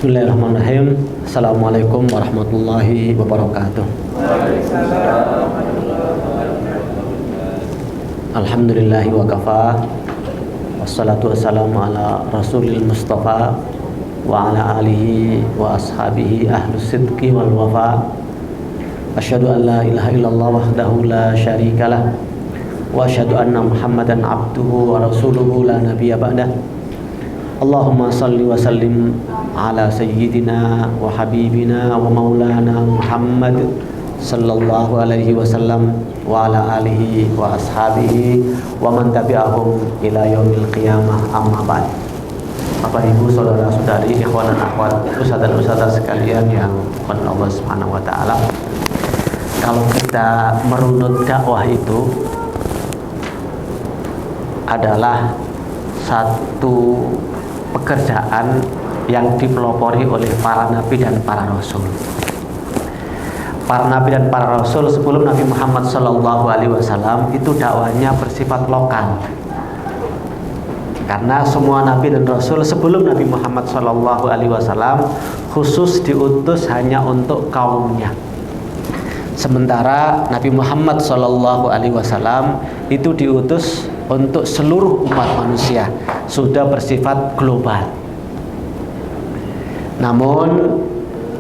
Bismillahirrahmanirrahim. Assalamualaikum warahmatullahi wabarakatuh. Alhamdulillahi wa kafa. Wassalatu wassalamu ala rasulil mustafa wa ala alihi wa ashabihi ahlus sidqi wal wafa. Asyhadu an la ilaha illallah wahdahu la syarikalah wa asyhadu anna Muhammadan abduhu wa rasuluhu la nabiyya ba'dah. Allahumma salli wa sallim ala sayyidina wa habibina wa maulana Muhammad sallallahu alaihi wasallam wa ala alihi wa ashabihi wa man tabi'ahum ila yaumil qiyamah, amma ba'd. Bapak Ibu, saudara-saudari, ikhwan dan akhwat, ustadz dan ustadzah sekalian yang Allah Subhanahu wa taala. Kalau kita merunut dakwah itu adalah satu pekerjaan yang dipelopori oleh para nabi dan para rasul. Para nabi dan para rasul sebelum Nabi Muhammad SAW itu dakwahnya bersifat lokal. Karena semua nabi dan rasul sebelum Nabi Muhammad SAW khusus diutus hanya untuk kaumnya. Sementara Nabi Muhammad SAW itu diutus untuk seluruh umat manusia, sudah bersifat global. Namun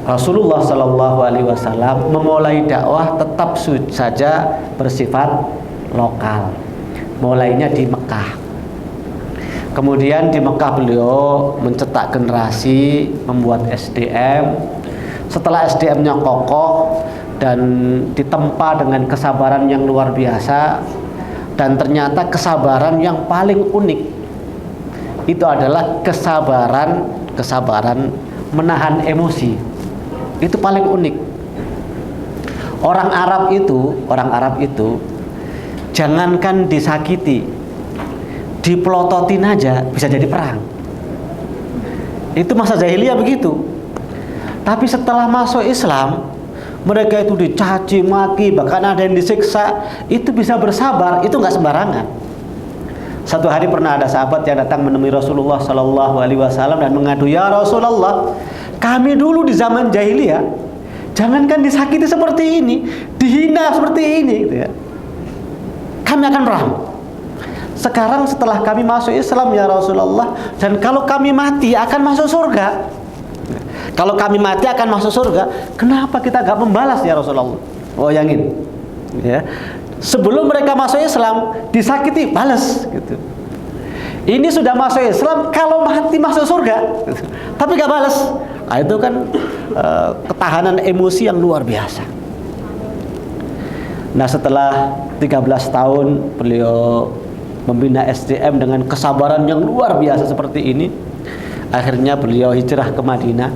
Rasulullah SAW memulai dakwah tetap saja bersifat lokal. Mulainya di Mekah. Kemudian di Mekah beliau mencetak generasi, membuat SDM. Setelah SDM-nya kokoh dan ditempa dengan kesabaran yang luar biasa, dan ternyata kesabaran yang paling unik itu adalah kesabaran menahan emosi. Itu paling unik. Orang Arab itu jangankan disakiti, dipelototin aja bisa jadi perang. Itu masa jahiliyah begitu. Tapi setelah masuk Islam, mereka itu dicaci maki, bahkan ada yang disiksa. Itu bisa bersabar, itu nggak sembarangan. Satu hari pernah ada sahabat yang datang menemui Rasulullah SAW dan mengadu, "Ya Rasulullah, kami dulu di zaman jahiliyah, jangankan disakiti seperti ini, dihina seperti ini, gitu ya, kami akan perang. Sekarang setelah kami masuk Islam ya Rasulullah, dan kalau kami mati akan masuk surga. Kalau kami mati akan masuk surga, kenapa kita gak membalas ya Rasulullah?" Oh, bayangin, ya. Sebelum mereka masuk Islam disakiti, balas gitu. Ini sudah masuk Islam, kalau mati masuk surga, gitu. Tapi gak balas. Nah, itu kan ketahanan emosi yang luar biasa. Nah, setelah 13 tahun beliau membina SDM dengan kesabaran yang luar biasa seperti ini, akhirnya beliau hijrah ke Madinah.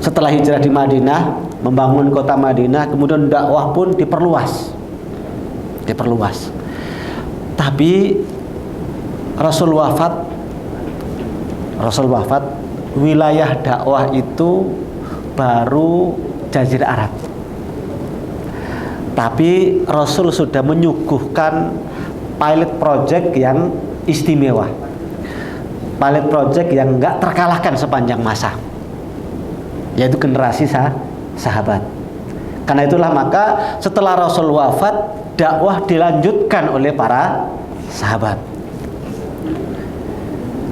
Setelah hijrah di Madinah, membangun kota Madinah, kemudian dakwah pun diperluas. Tapi Rasul wafat, wilayah dakwah itu baru Jazirah Arab. Tapi Rasul sudah menyuguhkan pilot project yang istimewa, pilot project yang nggak terkalahkan sepanjang masa, yaitu generasi sahabat. Karena itulah maka setelah Rasul wafat, dakwah dilanjutkan oleh para sahabat.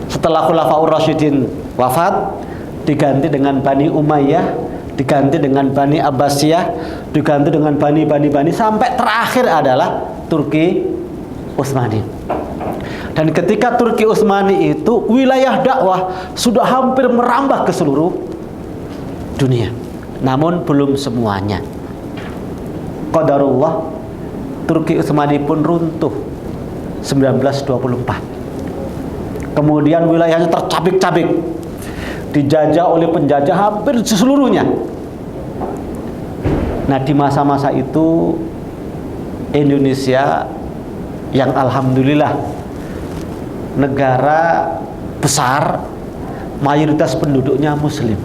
Setelah Khulafaur Rasyidin wafat, diganti dengan Bani Umayyah, diganti dengan Bani Abbasiyah, diganti dengan Bani sampai terakhir adalah Turki Utsmani. Dan ketika Turki Utsmani itu, wilayah dakwah sudah hampir merambah ke seluruh dunia. Namun belum semuanya. Qadarullah, Turki Utsmani pun runtuh 1924. Kemudian wilayahnya tercabik-cabik, dijajah oleh penjajah hampir seluruhnya. Nah, di masa-masa itu Indonesia yang alhamdulillah negara besar, mayoritas penduduknya muslim,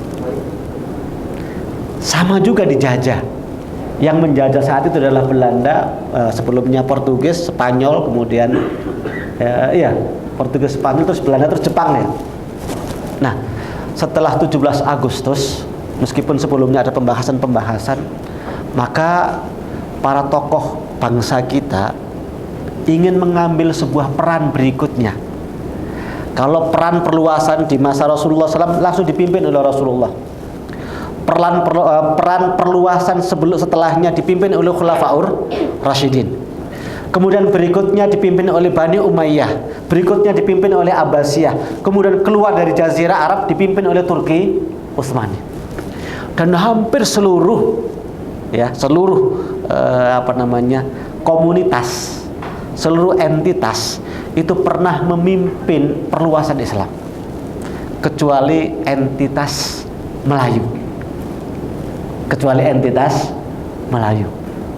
sama juga dijajah. Yang menjajah saat itu adalah Belanda, sebelumnya Portugis, Spanyol, kemudian Portugis, Spanyol, terus Belanda, terus Jepang ya. Nah, setelah 17 Agustus, meskipun sebelumnya ada pembahasan-pembahasan, maka para tokoh bangsa kita ingin mengambil sebuah peran berikutnya. Kalau peran perluasan di masa Rasulullah SAW langsung dipimpin oleh Rasulullah. Peran perluasan setelahnya dipimpin oleh Khulafaur Rasyidin. Kemudian berikutnya dipimpin oleh Bani Umayyah, berikutnya dipimpin oleh Abbasiyah, kemudian keluar dari Jazirah Arab dipimpin oleh Turki Utsmani. Dan hampir seluruh komunitas, seluruh entitas itu pernah memimpin perluasan Islam, kecuali entitas Melayu.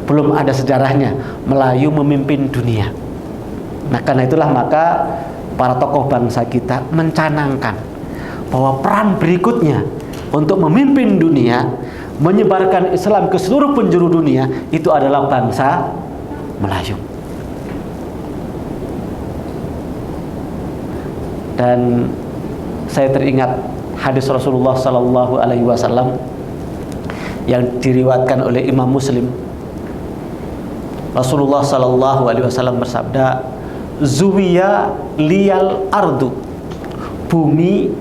Belum ada sejarahnya Melayu memimpin dunia. Nah, karena itulah maka para tokoh bangsa kita mencanangkan bahwa peran berikutnya untuk memimpin dunia, menyebarkan Islam ke seluruh penjuru dunia, itu adalah bangsa Melayu. Dan saya teringat hadis Rasulullah Sallallahu Alaihi Wasallam yang diriwayatkan oleh Imam Muslim. Rasulullah Sallallahu Alaihi Wasallam bersabda, "Zuwiya liyal ardu." Bumi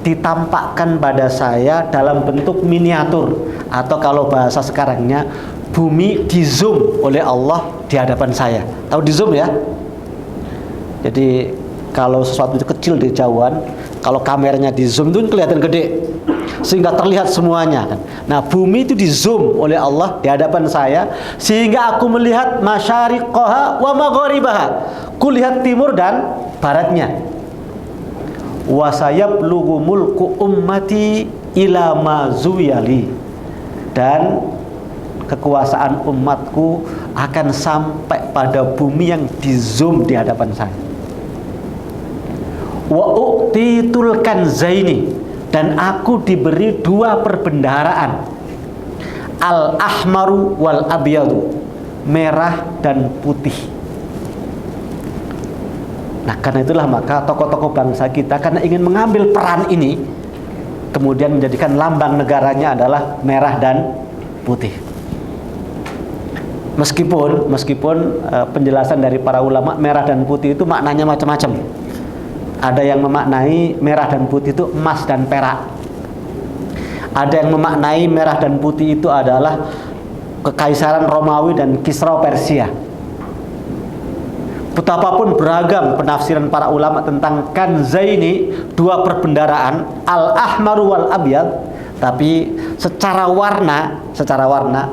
ditampakkan pada saya dalam bentuk miniatur, atau kalau bahasa sekarangnya, bumi di zoom oleh Allah di hadapan saya. Tahu di zoom ya? Jadi kalau sesuatu itu kecil di jauhan, kalau kameranya di zoom itu kelihatan gede, sehingga terlihat semuanya kan. Nah, bumi itu di zoom oleh Allah di hadapan saya, sehingga aku melihat masyariqaha wa magharibaha. Kulihat timur dan baratnya. Wa sayablughu mulku ummati ila ma zuwiyali. Dan kekuasaan umatku akan sampai pada bumi yang di zoom di hadapan saya. Wa u'titul kanzaini, dan aku diberi dua perbendaharaan, al-ahmaru wal abyadu, merah dan putih. Nah, karena itulah maka tokoh-tokoh bangsa kita karena ingin mengambil peran ini, kemudian menjadikan lambang negaranya adalah merah dan putih. Meskipun penjelasan dari para ulama, merah dan putih itu maknanya macam-macam. Ada yang memaknai merah dan putih itu emas dan perak. Ada yang memaknai merah dan putih itu adalah kekaisaran Romawi dan Kisra Persia. Betapapun beragam penafsiran para ulama tentang kanzaini, dua perbendaharaan, al-ahmaru wal abyad, tapi secara warna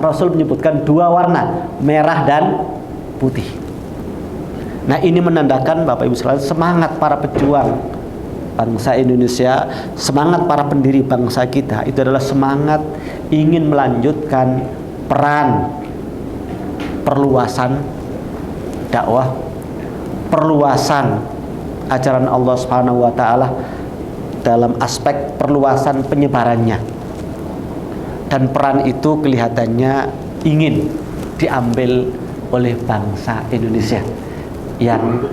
Rasul menyebutkan dua warna, merah dan putih. Nah, ini menandakan Bapak Ibu sekalian semangat para pejuang bangsa Indonesia, semangat para pendiri bangsa kita itu adalah semangat ingin melanjutkan peran perluasan dakwah, perluasan ajaran Allah Subhanahu wa taala dalam aspek perluasan penyebarannya. Dan peran itu kelihatannya ingin diambil oleh bangsa Indonesia yang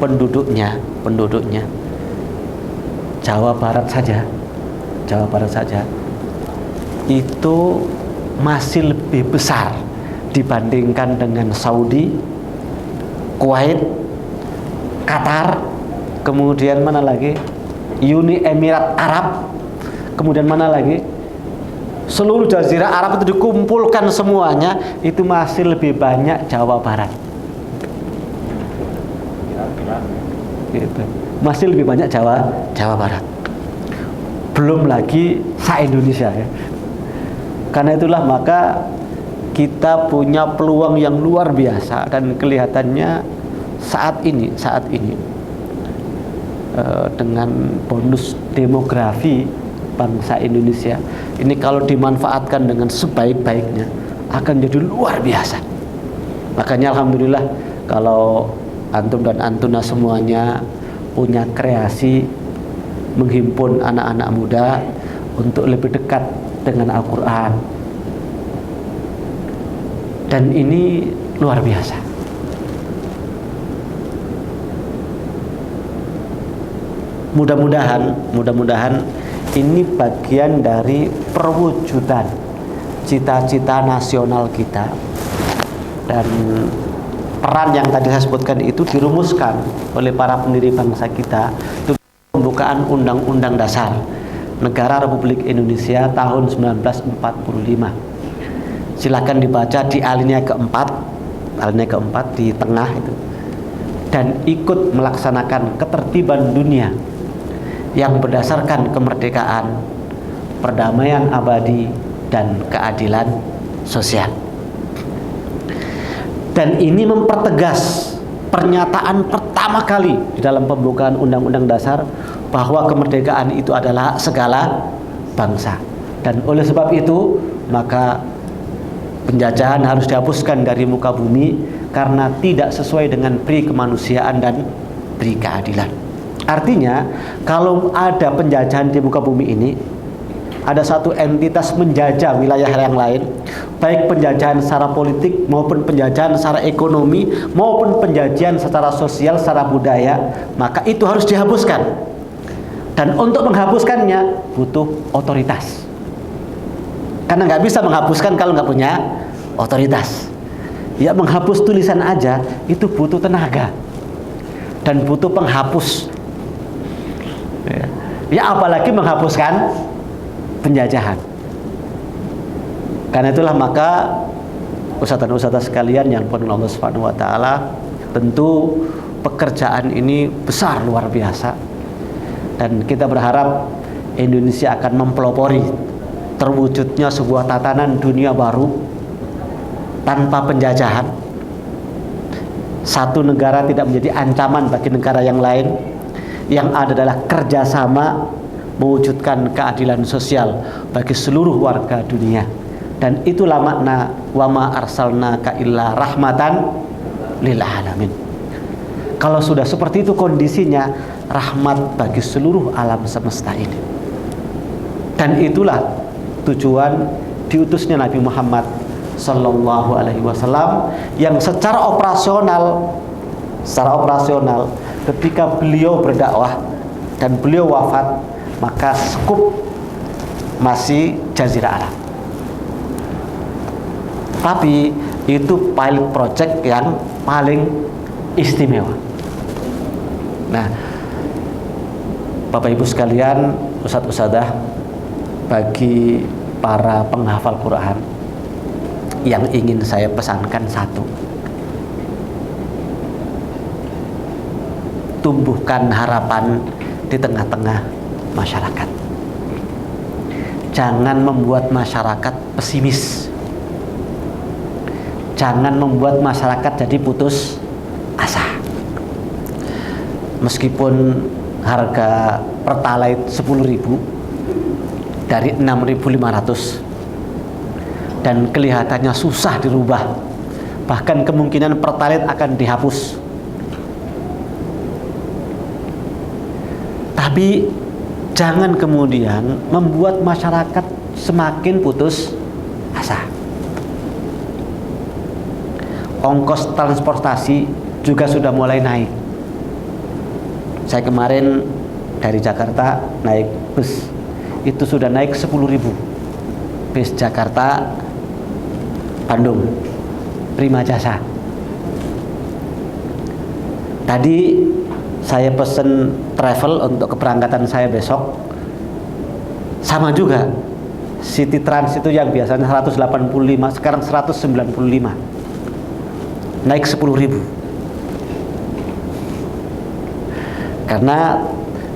penduduknya Jawa Barat saja itu masih lebih besar dibandingkan dengan Saudi, Kuwait, Qatar, kemudian mana lagi, Uni Emirat Arab, kemudian mana lagi, seluruh Jazirah Arab itu dikumpulkan semuanya, itu masih lebih banyak Jawa Barat. Gitu. Masih lebih banyak Jawa Barat. Belum lagi se-Indonesia ya. Karena itulah maka kita punya peluang yang luar biasa, dan kelihatannya saat ini dengan bonus demografi bangsa Indonesia ini, kalau dimanfaatkan dengan sebaik-baiknya akan jadi luar biasa. Makanya alhamdulillah kalau antum dan antuna semuanya punya kreasi menghimpun anak-anak muda untuk lebih dekat dengan Al-Quran, dan ini luar biasa. Mudah-mudahan ini bagian dari perwujudan cita-cita nasional kita, dan peran yang tadi saya sebutkan itu dirumuskan oleh para pendiri bangsa kita itu pembukaan Undang-Undang Dasar Negara Republik Indonesia tahun 1945. Silakan dibaca di alinea keempat di tengah itu, dan ikut melaksanakan ketertiban dunia yang berdasarkan kemerdekaan, perdamaian abadi, dan keadilan sosial. Dan ini mempertegas pernyataan pertama kali di dalam pembukaan Undang-Undang Dasar bahwa kemerdekaan itu adalah hak segala bangsa. Dan oleh sebab itu maka penjajahan harus dihapuskan dari muka bumi karena tidak sesuai dengan pri kemanusiaan dan pri keadilan. Artinya kalau ada penjajahan di muka bumi ini, ada satu entitas menjajah wilayah yang lain, baik penjajahan secara politik maupun penjajahan secara ekonomi maupun penjajahan secara sosial, secara budaya, maka itu harus dihapuskan. Dan untuk menghapuskannya butuh otoritas, karena nggak bisa menghapuskan kalau nggak punya otoritas. Ya, menghapus tulisan aja itu butuh tenaga dan butuh penghapus, ya apalagi menghapuskan penjajahan. Karena itulah maka ustadz dan ustadzah sekalian yang dimuliakan Allah Subhanahu wa taala, tentu pekerjaan ini besar luar biasa, dan kita berharap Indonesia akan mempelopori terwujudnya sebuah tatanan dunia baru tanpa penjajahan. Satu negara tidak menjadi ancaman bagi negara yang lain, yang ada adalah kerjasama mewujudkan keadilan sosial bagi seluruh warga dunia. Dan itulah makna wama arsalnaka illa rahmatan lil alamin. Kalau sudah seperti itu kondisinya, rahmat bagi seluruh alam semesta ini. Dan itulah tujuan diutusnya Nabi Muhammad Sallallahu Alaihi Wasallam, yang secara operasional ketika beliau berdakwah dan beliau wafat, maka skup masih Jazirah Arab. Tapi itu pilot project yang paling istimewa. Nah, Bapak Ibu sekalian, ustadz-ustadzah, bagi para penghafal Quran yang ingin saya pesankan satu: tumbuhkan harapan di tengah-tengah masyarakat. Jangan membuat masyarakat pesimis. Jangan membuat masyarakat jadi putus asa. Meskipun harga Pertalite 10.000 dari 6.500 dan kelihatannya susah dirubah, bahkan kemungkinan Pertalite akan dihapus, tapi jangan kemudian membuat masyarakat semakin putus asa. Ongkos transportasi juga sudah mulai naik. Saya kemarin dari Jakarta naik bus, itu sudah naik 10.000. Bis Jakarta Bandung, Prima Jasa. Tadi saya pesen travel untuk keberangkatan saya besok, sama juga. City Trans itu yang biasanya 185 sekarang 195, naik 10.000. Karena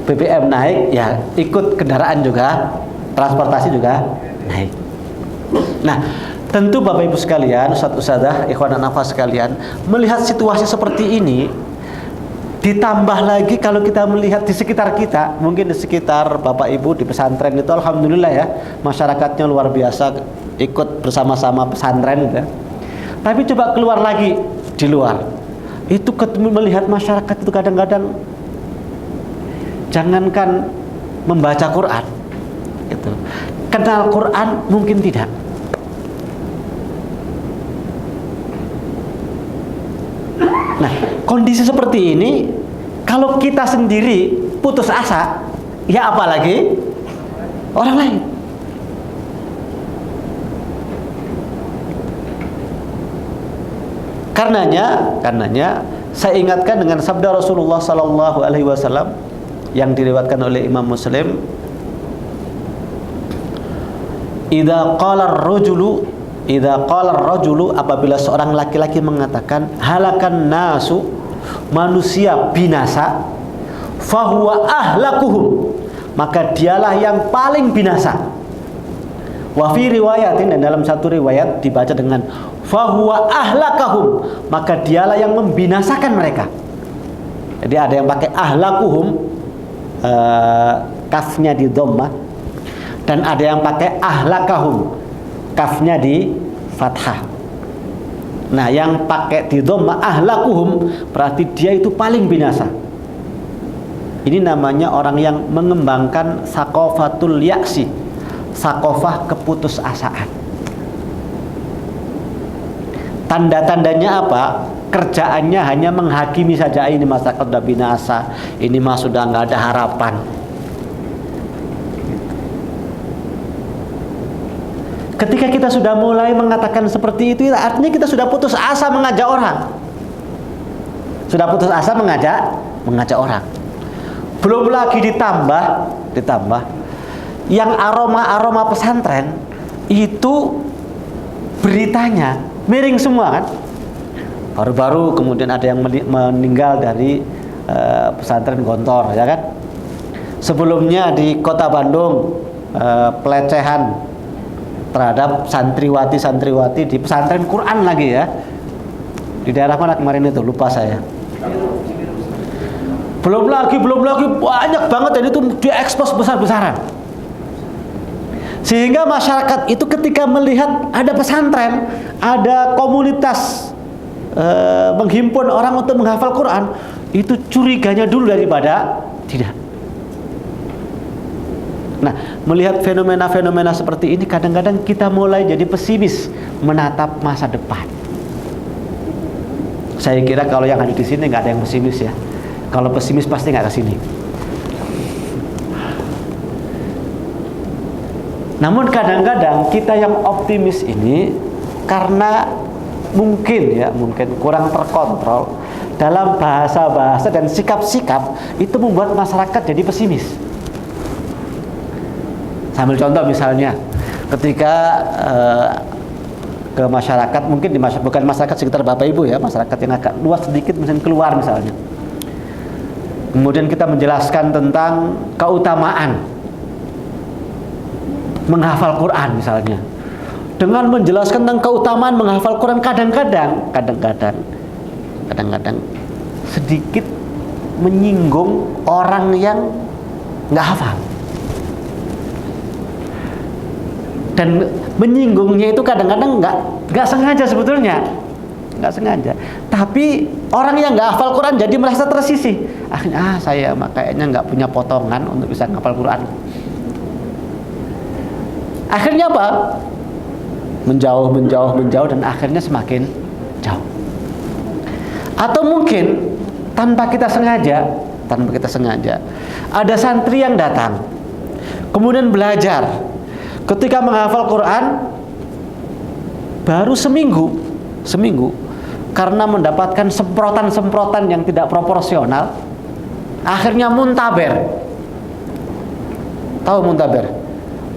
BBM naik, ya ikut kendaraan juga, transportasi juga naik. Nah, tentu Bapak Ibu sekalian, ustadz-ustadzah, ikhwan dan akhwat sekalian, melihat situasi seperti ini, ditambah lagi kalau kita melihat di sekitar kita, mungkin di sekitar Bapak Ibu di pesantren itu alhamdulillah ya, masyarakatnya luar biasa, ikut bersama-sama pesantren gitu ya. Tapi coba keluar lagi di luar, itu ketemu melihat masyarakat itu kadang-kadang jangankan membaca Quran, gitu, kenal Quran mungkin tidak. Nah, kondisi seperti ini, kalau kita sendiri putus asa, ya apalagi orang lain. Karenanya saya ingatkan dengan sabda Rasulullah sallallahu alaihi wasallam yang diriwayatkan oleh Imam Muslim, idza qala ar-rajulu apabila seorang laki-laki mengatakan halakan nasu, manusia binasa, fahuwa ahlakuhum, maka dialah yang paling binasa. Wa fi riwayatin, dan dalam satu riwayat dibaca dengan fahuwa ahlakahum, maka dialah yang membinasakan mereka. Jadi ada yang pakai ahlakuhum, kafnya di dhammah, dan ada yang pakai ahlakahum, kafnya di fathah. Nah, yang pakai di dhammah ahlakuhum berarti dia itu paling binasa. Ini namanya orang yang mengembangkan sakofatul yaksi, sakofah keputusasaan. Tanda-tandanya apa? Kerjaannya hanya menghakimi saja, ini masyarakat sudah binasa, ini mah sudah nggak ada harapan. Ketika kita sudah mulai mengatakan seperti itu, artinya kita sudah putus asa mengajak orang. Sudah putus asa mengajak orang. Belum lagi ditambah yang aroma pesantren itu beritanya miring semua kan. Baru-baru kemudian ada yang meninggal dari pesantren Gontor, ya kan. Sebelumnya di Kota Bandung pelecehan terhadap santriwati di pesantren Quran lagi ya. Di daerah mana kemarin itu? Lupa saya. Belum lagi banyak banget, dan itu diekspos besar-besaran. Sehingga masyarakat itu ketika melihat ada pesantren, ada komunitas menghimpun orang untuk menghafal Quran, itu curiganya dulu daripada tidak. Nah, melihat fenomena-fenomena seperti ini, kadang-kadang kita mulai jadi pesimis menatap masa depan. Saya kira kalau yang ada di sini nggak ada yang pesimis ya. Kalau pesimis pasti nggak ke sini. Namun kadang-kadang kita yang optimis ini karena mungkin kurang terkontrol dalam bahasa-bahasa dan sikap-sikap, itu membuat masyarakat jadi pesimis. Sambil contoh misalnya, ketika ke masyarakat, mungkin bukan masyarakat sekitar Bapak Ibu ya, masyarakat yang agak luas sedikit, misalnya keluar misalnya. Kemudian kita menjelaskan tentang keutamaan menghafal Quran misalnya. Dengan menjelaskan tentang keutamaan menghafal Quran, kadang-kadang sedikit menyinggung orang yang nggak hafal. Dan menyinggungnya itu kadang-kadang nggak sengaja sebetulnya, nggak sengaja. Tapi orang yang nggak hafal Quran jadi merasa tersisih. Akhirnya saya kayaknya nggak punya potongan untuk bisa hafal Quran. Akhirnya apa? Menjauh dan akhirnya semakin jauh. Atau mungkin tanpa kita sengaja, ada santri yang datang, kemudian belajar. Ketika menghafal Quran baru seminggu karena mendapatkan semprotan yang tidak proporsional, akhirnya muntaber. Tahu muntaber?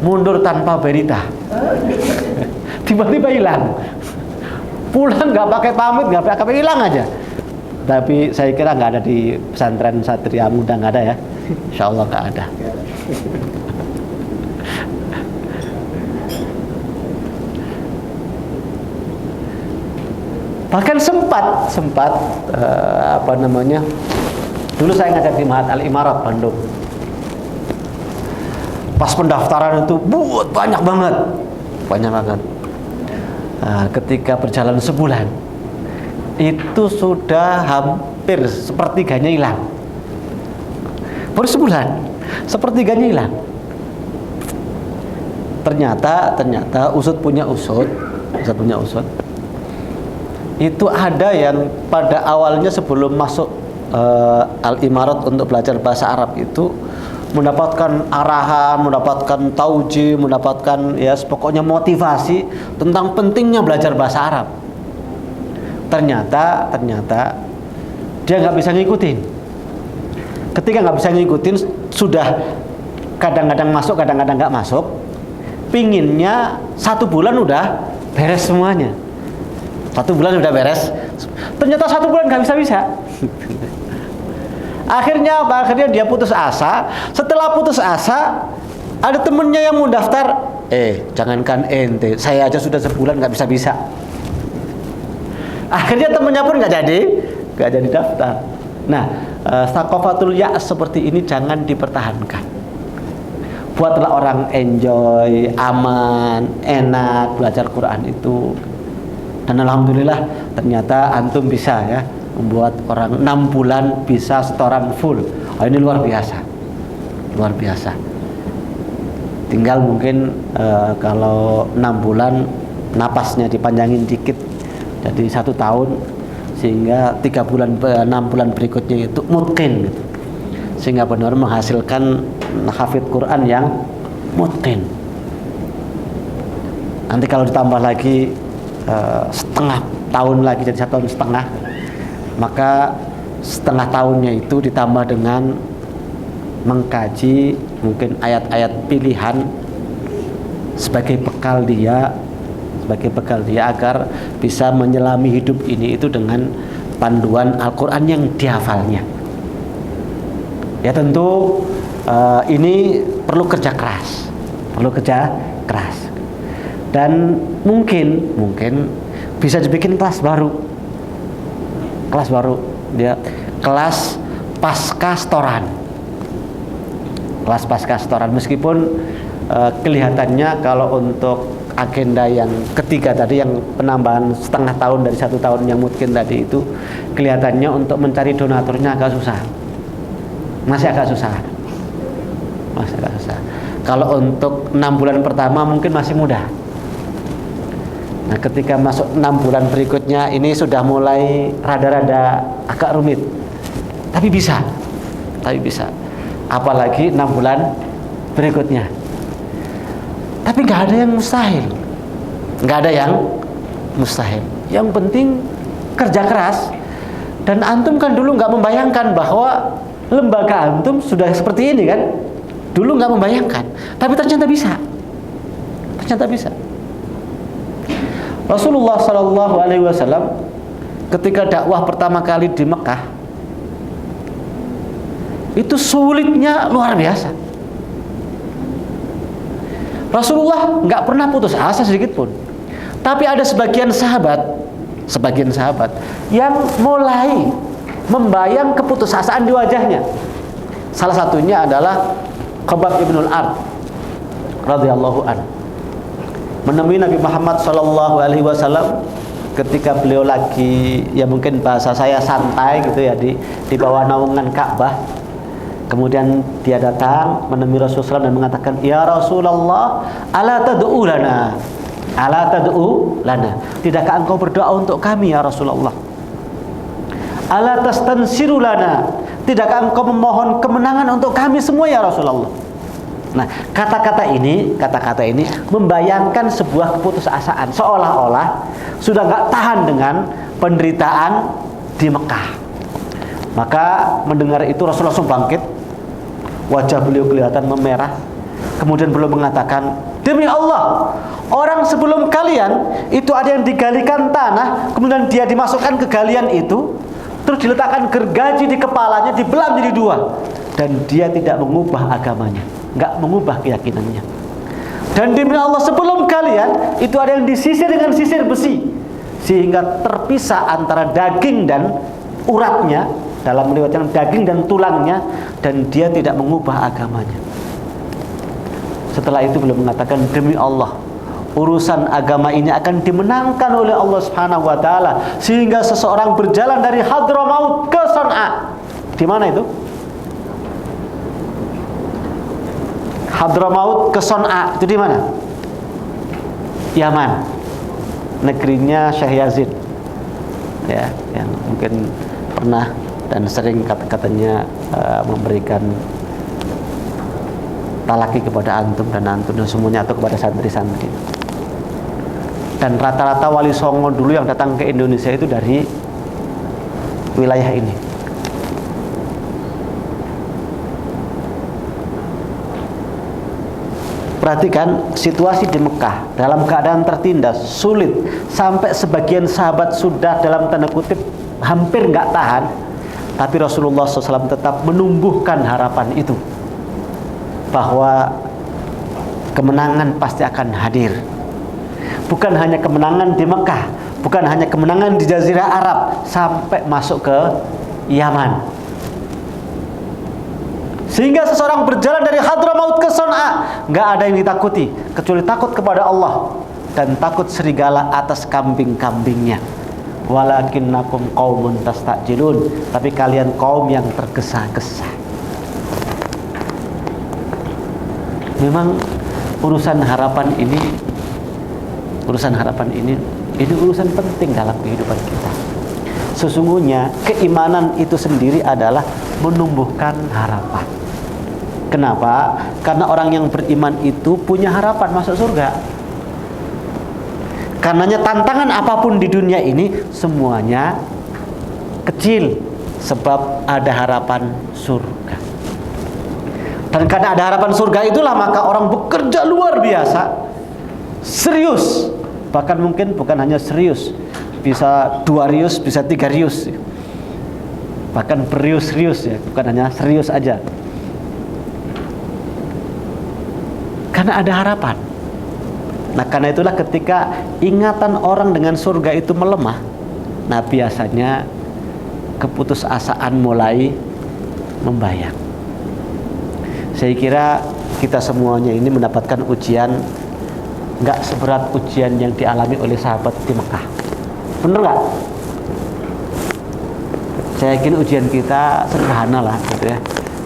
Mundur tanpa berita. Tiba-tiba hilang. Pulang nggak pakai pamit, nggak pakai, hilang aja. Tapi saya kira nggak ada di pesantren Satria Muda, nggak ada ya. Insya Allah nggak ada. Bahkan sempat dulu saya ngajar di Mahat Al-Imarat Bandung. Pas pendaftaran itu banyak banget. Ketika berjalan sebulan, itu sudah hampir sepertiganya hilang. Baru sebulan, sepertiganya hilang. Ternyata usut punya usut. Itu ada yang pada awalnya sebelum masuk Al-Imarat untuk belajar bahasa Arab itu mendapatkan arahan, mendapatkan tauji, mendapatkan ya pokoknya motivasi tentang pentingnya belajar bahasa Arab. Ternyata dia nggak bisa ngikutin. Ketika nggak bisa ngikutin, sudah kadang-kadang masuk, kadang-kadang nggak masuk. Pinginnya 1 bulan udah beres semuanya. 1 bulan udah beres. Ternyata 1 bulan nggak bisa. Akhirnya dia putus asa. Setelah putus asa, ada temennya yang mau daftar. Jangankan ente, saya aja sudah sebulan nggak bisa. Akhirnya temennya pun nggak jadi daftar. Nah, thaqafatul ya'as seperti ini jangan dipertahankan. Buatlah orang enjoy, aman, enak belajar Quran itu. Dan alhamdulillah ternyata antum bisa ya membuat orang 6 bulan bisa setoran full. Ini luar biasa. Tinggal mungkin kalau 6 bulan napasnya dipanjangin dikit. Jadi 1 tahun, sehingga 6 bulan berikutnya itu mutqin gitu. Sehingga benar menghasilkan hafidz Quran yang mutqin. Nanti kalau ditambah lagi setengah tahun lagi, jadi 1 tahun setengah, maka setengah tahunnya itu ditambah dengan mengkaji mungkin ayat-ayat pilihan sebagai bekal dia agar bisa menyelami hidup ini itu dengan panduan Al-Quran yang dihafalnya. Ya tentu ini perlu kerja keras, dan mungkin bisa dibikin kelas baru, dia kelas pasca setoran, meskipun kelihatannya kalau untuk agenda yang ketiga tadi, yang penambahan setengah tahun dari 1 tahun yang mungkin tadi itu, kelihatannya untuk mencari donaturnya agak susah. Masih agak susah. Kalau untuk 6 bulan pertama mungkin masih mudah. Nah, ketika masuk 6 bulan berikutnya ini sudah mulai rada-rada agak rumit. Tapi bisa. Apalagi 6 bulan berikutnya. Tapi nggak ada yang mustahil. Yang penting kerja keras. Dan antum kan dulu nggak membayangkan bahwa lembaga antum sudah seperti ini kan? Dulu nggak membayangkan, tapi ternyata bisa. Rasulullah SAW ketika dakwah pertama kali di Mekah itu sulitnya luar biasa. Rasulullah nggak pernah putus asa sedikit pun. Tapi ada sebagian sahabat yang mulai membayang keputusasaan di wajahnya. Salah satunya adalah Khabbab ibnul Ard radhiyallahu anhu. Menemui Nabi Muhammad SAW ketika beliau lagi, ya mungkin bahasa saya santai gitu ya, di bawah naungan Ka'bah. Kemudian dia datang menemui Rasulullah dan mengatakan, "Ya Rasulullah, ala tad'u lana? Tidakkah engkau berdoa untuk kami ya Rasulullah? Ala tastansiru lana? Tidakkah engkau memohon kemenangan untuk kami semua ya Rasulullah?" Nah, kata-kata ini membayangkan sebuah keputusasaan, seolah-olah sudah nggak tahan dengan penderitaan di Mekah. Maka mendengar itu Rasulullah langsung bangkit, wajah beliau kelihatan memerah. Kemudian beliau mengatakan, "Demi Allah, orang sebelum kalian itu ada yang digalikan tanah, kemudian dia dimasukkan ke galian itu, terus diletakkan gergaji di kepalanya, dibelah menjadi 2, dan dia tidak mengubah agamanya, nggak mengubah keyakinannya. Dan demi Allah, sebelum kalian itu ada yang disisir dengan sisir besi, sehingga terpisah antara daging dan uratnya, dalam meriwayatkan daging dan tulangnya, dan dia tidak mengubah agamanya." Setelah itu beliau mengatakan, "Demi Allah, urusan agama ini akan dimenangkan oleh Allah Subhanahu wa taala, sehingga seseorang berjalan dari Hadramaut ke Sana'a." Di mana itu? Hadramaut ke Sana'a itu di mana? Yaman. Negerinya Syekh Yazid. Ya, yang mungkin pernah dan sering katanya memberikan talaki kepada antum dan semuanya, atau kepada santri-santri. Dan rata-rata wali songo dulu yang datang ke Indonesia itu dari wilayah ini. Perhatikan situasi di Mekah dalam keadaan tertindas, sulit, sampai sebagian sahabat sudah dalam tanda kutip hampir nggak tahan, tapi Rasulullah SAW tetap menumbuhkan harapan itu bahwa kemenangan pasti akan hadir. Bukan hanya kemenangan di Mekah, bukan hanya kemenangan di Jazirah Arab, sampai masuk ke Yaman. Sehingga seseorang berjalan dari Hadramaut ke Son'a, nggak ada yang ditakuti kecuali takut kepada Allah dan takut serigala atas kambing-kambingnya. Walakinnakum qaumun tastajilun, tapi kalian kaum yang tergesa-gesa. Memang urusan harapan ini urusan penting dalam kehidupan kita. Sesungguhnya keimanan itu sendiri adalah menumbuhkan harapan. Kenapa? Karena orang yang beriman itu punya harapan masuk surga. Karenanya tantangan apapun di dunia ini semuanya kecil, sebab ada harapan surga. Dan karena ada harapan surga itulah maka orang bekerja luar biasa, serius, bahkan mungkin bukan hanya serius, bisa 2 rius, bisa 3 rius, bahkan berius-rius ya, bukan hanya serius aja. Karena ada harapan. Nah, karena itulah ketika ingatan orang dengan surga itu melemah, nah biasanya keputusasaan mulai membayang. Saya kira kita semuanya ini mendapatkan ujian nggak seberat ujian yang dialami oleh sahabat di Mekah. Bener nggak? Saya yakin ujian kita sederhana lah gitu ya.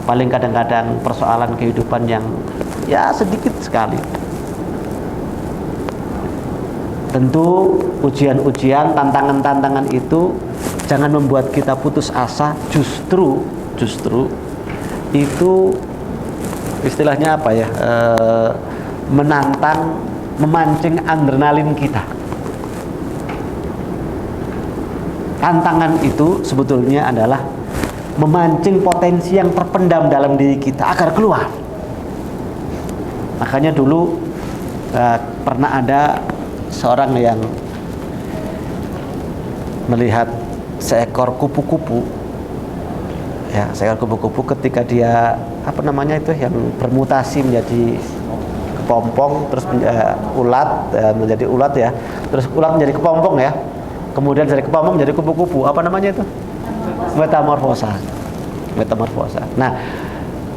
Paling kadang-kadang persoalan kehidupan yang ya sedikit sekali. Tentu ujian-ujian, tantangan-tantangan itu jangan membuat kita putus asa. Justru itu istilahnya apa ya, menantang, memancing adrenalin kita. Tantangan itu sebetulnya adalah memancing potensi yang terpendam dalam diri kita agar keluar. Makanya dulu pernah ada seorang yang melihat seekor kupu-kupu, ya, seekor kupu-kupu ketika dia yang bermutasi menjadi kepompong, terus ulat, menjadi ulat ya, terus ulat menjadi kepompong ya, kemudian dari kepompong menjadi kupu-kupu, metamorfosa. Nah,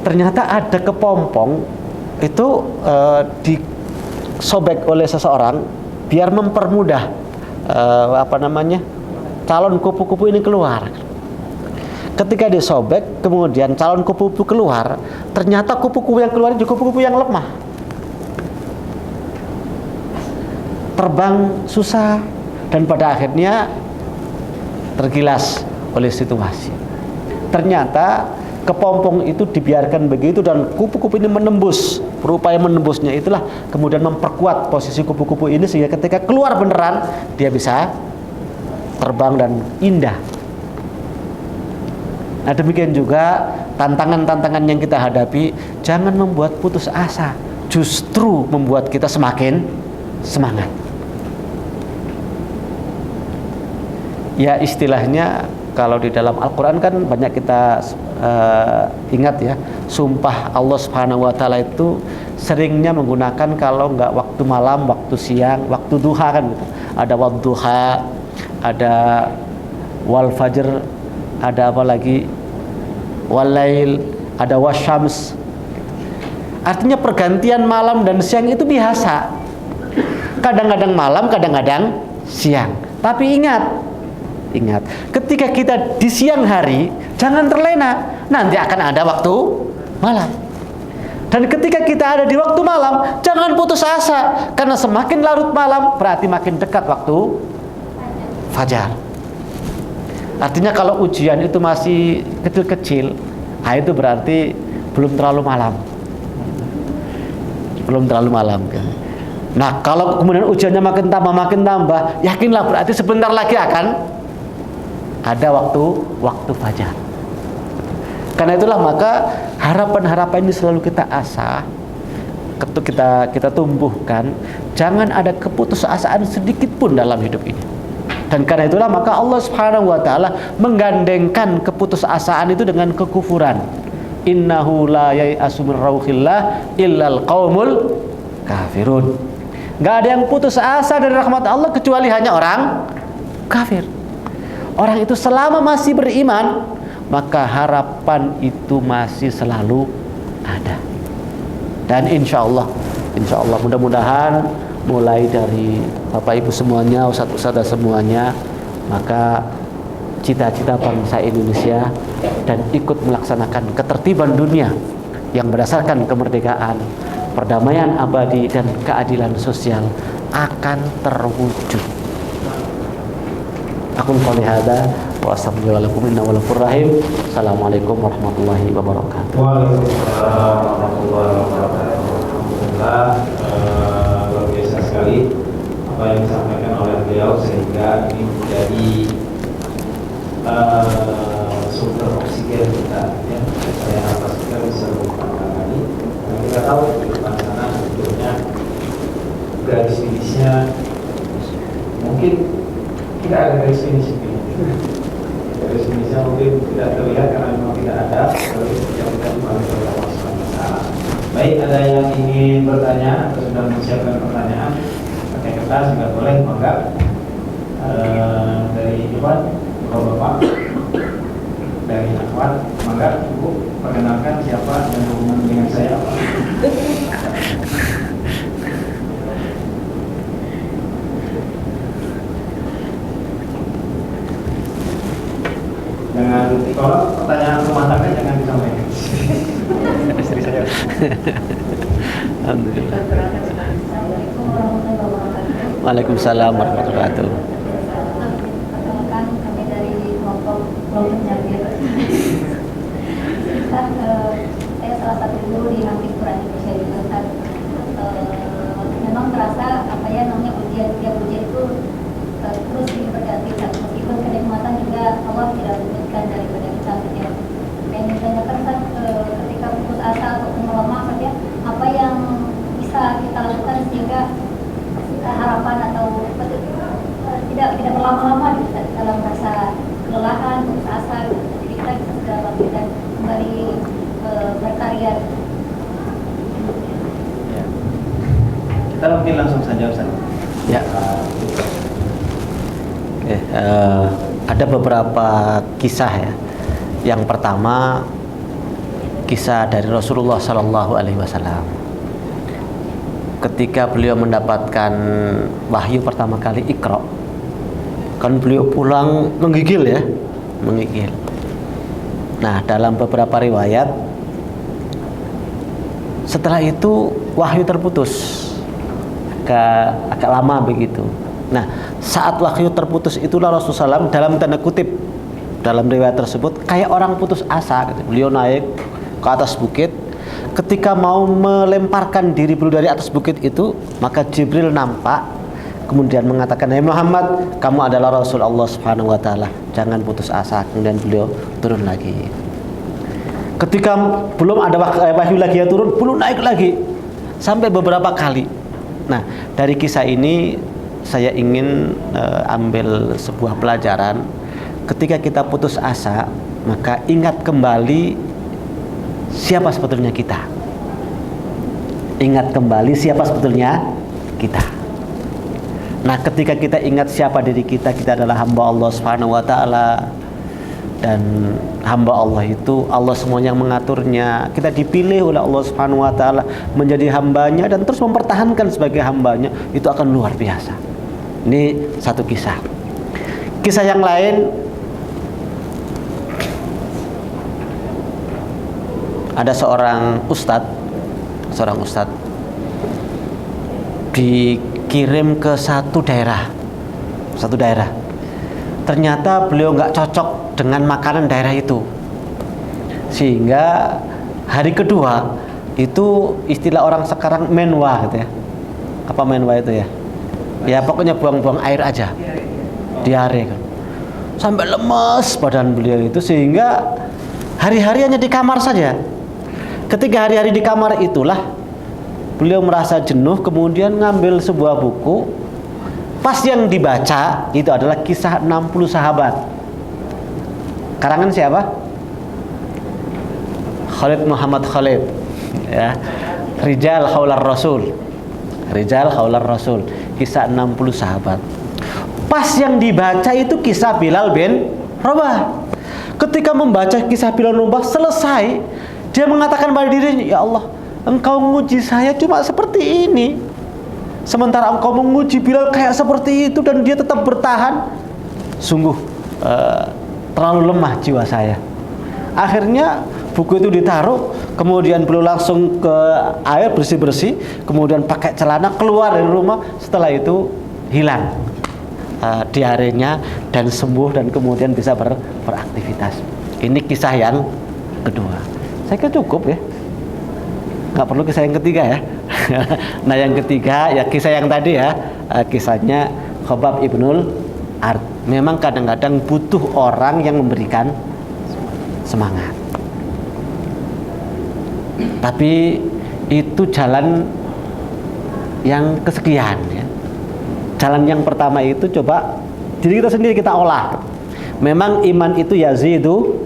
ternyata ada kepompong itu disobek oleh seseorang biar mempermudah calon kupu-kupu ini keluar. Ketika disobek, kemudian calon kupu-kupu keluar, ternyata kupu-kupu yang keluar juga kupu-kupu yang lemah, terbang susah, dan pada akhirnya tergilas oleh situasi. Ternyata kepompong itu dibiarkan begitu dan kupu-kupu ini menembus. Berupaya menembusnya itulah kemudian memperkuat posisi kupu-kupu ini sehingga ketika keluar beneran dia bisa terbang dan indah. Nah, demikian juga tantangan-tantangan yang kita hadapi jangan membuat putus asa, justru membuat kita semakin semangat. Ya, istilahnya kalau di dalam Al-Quran kan banyak kita ingat ya, sumpah Allah Subhanahu wa Ta'ala itu seringnya menggunakan kalau nggak waktu malam, waktu siang, waktu duha kan gitu. Ada wadduha, ada wal fajr, ada apa lagi, walail, ada wasyams. Artinya pergantian malam dan siang itu biasa. Kadang-kadang malam, kadang-kadang siang. Tapi ingat, ketika kita di siang hari jangan terlena, nanti akan ada waktu malam. Dan ketika kita ada di waktu malam jangan putus asa, karena semakin larut malam berarti makin dekat waktu fajar. Artinya kalau ujian itu masih kecil-kecil, nah itu berarti belum terlalu malam. Belum terlalu malam kan. Nah, kalau kemudian ujiannya makin tambah, yakinlah berarti sebentar lagi akan ada waktu fajar. Karena itulah maka harapan-harapan ini selalu kita asah, kita tumbuhkan. Jangan ada keputusasaan sedikit pun dalam hidup ini. Dan karena itulah maka Allah Subhanahu wa taala menggandengkan keputusasaan itu dengan kekufuran. Innahu la yai'asu min rauhillah illal qaumul kafirun. Enggak ada yang putus asa dari rahmat Allah kecuali hanya orang kafir. Orang itu selama masih beriman, maka harapan itu masih selalu ada. Dan insya Allah mudah-mudahan mulai dari Bapak Ibu semuanya, Ustadz semuanya, maka cita-cita bangsa Indonesia dan ikut melaksanakan ketertiban dunia yang berdasarkan kemerdekaan, perdamaian abadi dan keadilan sosial akan terwujud. Aku qouli hadza wa astaghfirullahaladzim innahu ghafurur rahim. Assalamualaikum warahmatullahi wabarakatuh. Waalaikumsalam warahmatullahi wabarakatuh. Alhamdulillah, luar biasa sekali apa yang disampaikan oleh beliau, sehingga ini menjadi sumber oksigen kita, ya. Saya harap kita bisa berkembang lagi. Karena kita tahu di depan sana sebetulnya garis finishnya mungkin tidak ada garis finish. Garis finishnya mungkin tidak terlihat karena memang tidak ada. Yang kita masalah. Baik, ada yang ingin bertanya atau sudah menyiapkan pertanyaan pakai kertas juga boleh, maka dari Iwan, Bapak, dari Akhwat, maka Ibu perkenalkan siapa dan hubungan dengan saya apa. Jangan, kalau pertanyaan rumah tangga jangan disampaikan. Istri saya. Alhamdulillah. Waalaikumsalam warahmatullahi wabarakatuh. Perkenalkan, kami dari kelompok penyakit. Saya salah satu guru di Hampir Quran Indonesia juga kan. Memang terasa apa ya namanya ujian, tiap ujian itu terus diberkati, meskipun kenikmatan juga Allah tidak berikan daripada kita. Yang ditanyakan kan ketika putus asa atau melemah saja, apa yang bisa kita lakukan sehingga harapan atau tidak berlama-lama dalam rasa kelelahan, putus asa, jadi kita bisa segera bangkit dan kembali berkarya. Ya. Kita mungkin langsung saja, Ustaz. Ya. Oke, ada beberapa kisah ya. Yang pertama, kisah dari Rasulullah Sallallahu Alaihi Wasallam. Ketika beliau mendapatkan wahyu pertama kali Iqra, kan beliau pulang menggigil ya, menggigil. Nah, dalam beberapa riwayat, setelah itu wahyu terputus, agak lama begitu. Nah, saat wahyu terputus itulah Rasulullah SAW dalam tanda kutip dalam riwayat tersebut kayak orang putus asa gitu. Beliau naik ke atas bukit, ketika mau melemparkan diri beliau dari atas bukit itu, maka Jibril nampak kemudian mengatakan, "Hai Muhammad, kamu adalah Rasul Allah Subhanahu wa taala, jangan putus asa." Kemudian beliau turun lagi. Ketika belum ada wahyu lagi ya turun, belum naik lagi sampai beberapa kali. Nah, dari kisah ini saya ingin ambil sebuah pelajaran. Ketika kita putus asa, maka ingat kembali siapa sebetulnya kita. Ingat kembali siapa sebetulnya kita. Nah, ketika kita ingat siapa diri kita, kita adalah hamba Allah Subhanahu wa taala. Dan hamba Allah itu Allah semuanya yang mengaturnya. Kita dipilih oleh Allah Subhanahu wa taala menjadi hambanya dan terus mempertahankan sebagai hambanya, itu akan luar biasa. Ini satu kisah. Kisah yang lain, ada seorang ustadz dikirim ke satu daerah. ternyata beliau nggak cocok dengan makanan daerah itu, sehingga hari kedua itu istilah orang sekarang menwa gitu ya. Apa menwa itu ya? Ya pokoknya buang-buang air aja, diare kan. Sampai lemes badan beliau itu, sehingga hari-hari hanya di kamar saja. Ketika hari-hari di kamar itulah beliau merasa jenuh, kemudian ngambil sebuah buku. Pas yang dibaca itu adalah kisah 60 sahabat. Karangan siapa? Khalid Muhammad Khalid, ya. Rijal Haular Rasul. Rijal Haular Rasul, kisah 60 sahabat. Pas yang dibaca itu kisah Bilal bin Rabah. Ketika membaca kisah Bilal bin Rabah selesai, dia mengatakan pada dirinya, ya Allah, Engkau menguji saya cuma seperti ini, sementara Engkau menguji Bilal kayak seperti itu dan dia tetap bertahan. Sungguh terlalu lemah jiwa saya. Akhirnya buku itu ditaruh, kemudian beliau langsung ke air bersih-bersih, kemudian pakai celana keluar dari rumah. Setelah itu hilang diarenya dan sembuh, dan kemudian bisa beraktivitas. Ini kisah yang kedua. Saya kira cukup ya, nggak perlu kisah yang ketiga ya. Nah yang ketiga ya kisah yang tadi ya, kisahnya Khobab ibnul Ard. Memang kadang-kadang butuh orang yang memberikan semangat, tapi itu jalan yang kesekian ya. Jalan yang pertama itu coba diri kita sendiri kita olah. Memang iman itu yazidu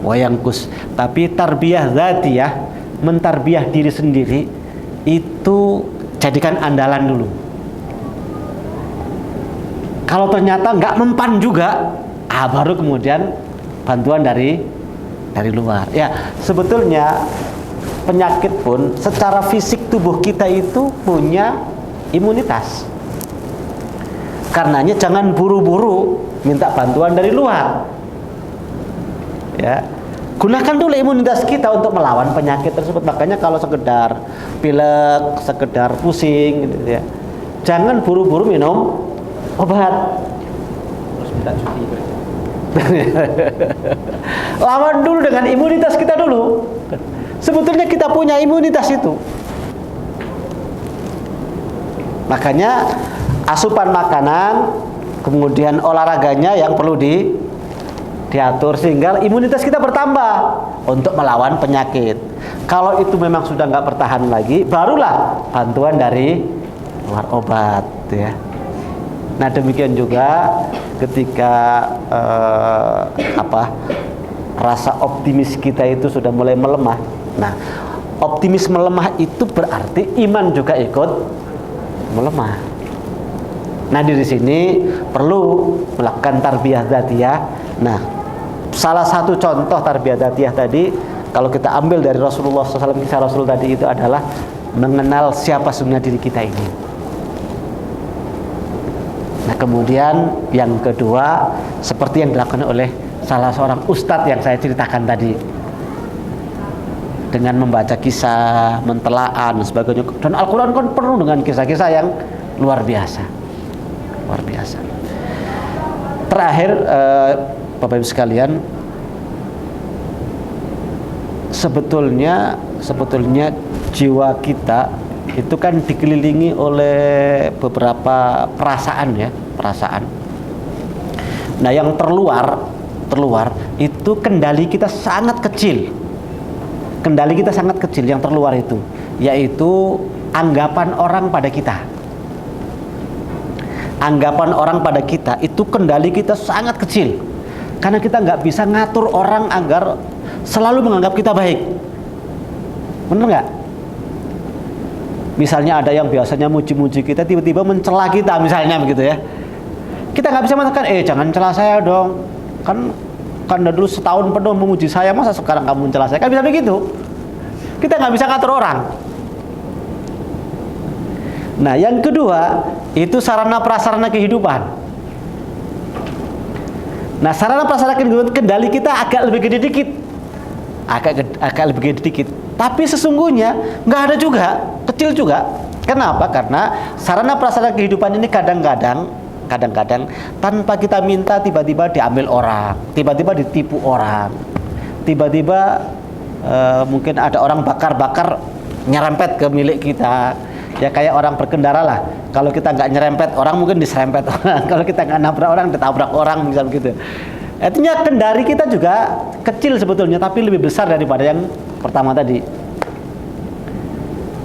wa yanqus, tapi tarbiyah dzatiyah, mentarbiyah diri sendiri itu jadikan andalan dulu. Kalau ternyata nggak mempan juga, baru kemudian bantuan dari luar. Ya, sebetulnya penyakit pun secara fisik tubuh kita itu punya imunitas. Karenanya jangan buru-buru minta bantuan dari luar. Ya, gunakan dulu imunitas kita untuk melawan penyakit tersebut. Makanya kalau sekedar pilek, sekedar pusing gitu ya, jangan buru-buru minum obat. Terus minta cuti. Lawan dulu dengan imunitas kita dulu. Sebetulnya kita punya imunitas itu. Makanya asupan makanan, kemudian olahraganya yang perlu diatur sehingga imunitas kita bertambah untuk melawan penyakit. Kalau itu memang sudah nggak bertahan lagi, barulah bantuan dari luar obat ya. Nah demikian juga ketika rasa optimis kita itu sudah mulai melemah. Nah optimis melemah itu berarti iman juga ikut melemah. Nah di sini perlu melakukan tarbiyah dzatiyah. Nah salah satu contoh tarbiyah dzatiyah tadi, kalau kita ambil dari Rasulullah SAW, kisah Rasul tadi itu adalah mengenal siapa sebenarnya diri kita ini. Nah kemudian yang kedua, seperti yang dilakukan oleh salah seorang ustadz yang saya ceritakan tadi, dengan membaca kisah, mentelaah dan sebagainya. Dan Al-Quran kan penuh dengan kisah-kisah yang luar biasa, luar biasa. Terakhir, Bapak Ibu sekalian, sebetulnya jiwa kita itu kan dikelilingi oleh beberapa perasaan ya, perasaan. Nah yang terluar itu kendali kita sangat kecil. Kendali kita sangat kecil yang terluar itu, yaitu anggapan orang pada kita. Anggapan orang pada kita itu kendali kita sangat kecil, karena kita nggak bisa ngatur orang agar selalu menganggap kita baik. Bener nggak? Misalnya ada yang biasanya muji-muji kita, tiba-tiba mencela kita misalnya begitu ya. Kita nggak bisa mengatakan, jangan cela saya dong, kan dulu setahun penuh memuji saya, masa sekarang kamu mencela saya? Kan bisa begitu. Kita nggak bisa ngatur orang. Nah yang kedua itu sarana prasarana kehidupan. Nah sarana prasarana kehidupan, kendali kita agak lebih gede dikit, agak lebih gede dikit. Tapi sesungguhnya nggak ada juga, kecil juga. Kenapa? Karena sarana prasarana kehidupan ini kadang-kadang kadang-kadang tanpa kita minta tiba-tiba diambil orang, tiba-tiba ditipu orang, tiba-tiba mungkin ada orang bakar-bakar nyerempet ke milik kita. Ya kayak orang berkendara lah, kalau kita nggak nyerempet orang mungkin diserempet orang, kalau kita nggak nabrak orang ditabrak orang, misal gitu. Artinya kendari kita juga kecil sebetulnya, tapi lebih besar daripada yang pertama tadi.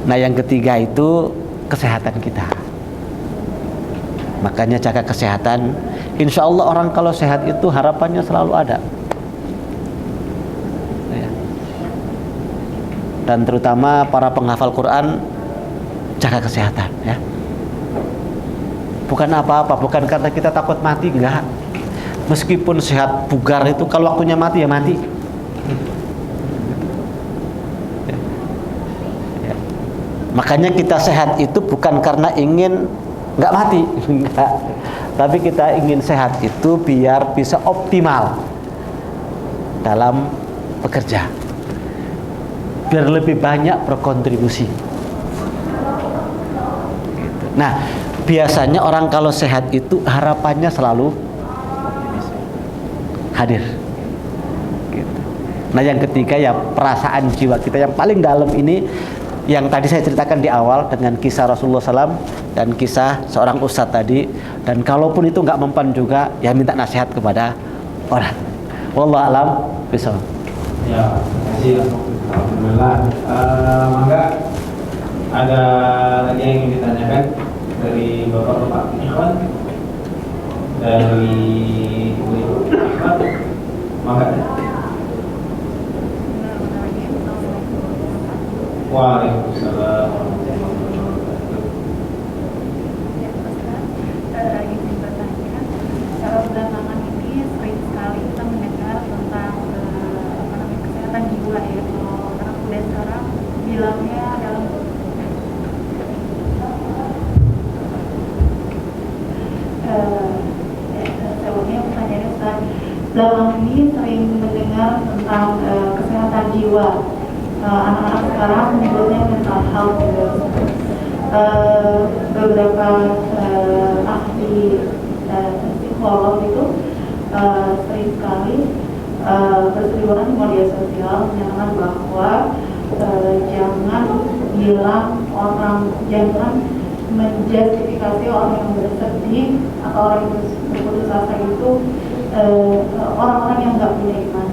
Nah yang ketiga itu kesehatan kita. Makanya jaga kesehatan. Insya Allah orang kalau sehat itu harapannya selalu ada. Ya. Dan terutama para penghafal Quran, jaga kesehatan ya. Bukan apa-apa, bukan karena kita takut mati, enggak. Meskipun sehat bugar itu kalau waktunya mati ya mati. Ya. Ya. Makanya kita sehat itu bukan karena ingin nggak mati, enggak. Tapi kita ingin sehat itu biar bisa optimal dalam bekerja, biar lebih banyak berkontribusi. Nah, biasanya orang kalau sehat itu harapannya selalu hadir. Gitu. Nah, yang ketiga ya perasaan jiwa kita yang paling dalam ini, yang tadi saya ceritakan di awal dengan kisah Rasulullah SAW dan kisah seorang ustadz tadi. Dan kalaupun itu nggak mempan juga, ya minta nasihat kepada orang. Wallahu a'lam bishawab. Ya, terima kasih. Alhamdulillah. Mangga ada lagi yang ingin ditanyakan dari bapak-bapak ikhwan, dari ibu-ibu ikhwan, mangga. Waalaikumsalam warahmatullahi wabarakatuh. Belakangan ini sering sekali kita mendengar tentang kesehatan jiwa ya. Kalau anak muda sekarang bilangnya dalam sebelumnya pertanyaannya Ustaz, belakangan ini sering mendengar tentang kesehatan jiwa. Anak-anak sekarang menyebutnya mental health gitu. Beberapa ahli psikolog itu sering sekali berseliweran di media sosial menyatakan bahwa jangan bilang orang, jangan menjustifikasi orang yang bersedih atau orang yang berputus asa itu orang-orang yang nggak punya iman,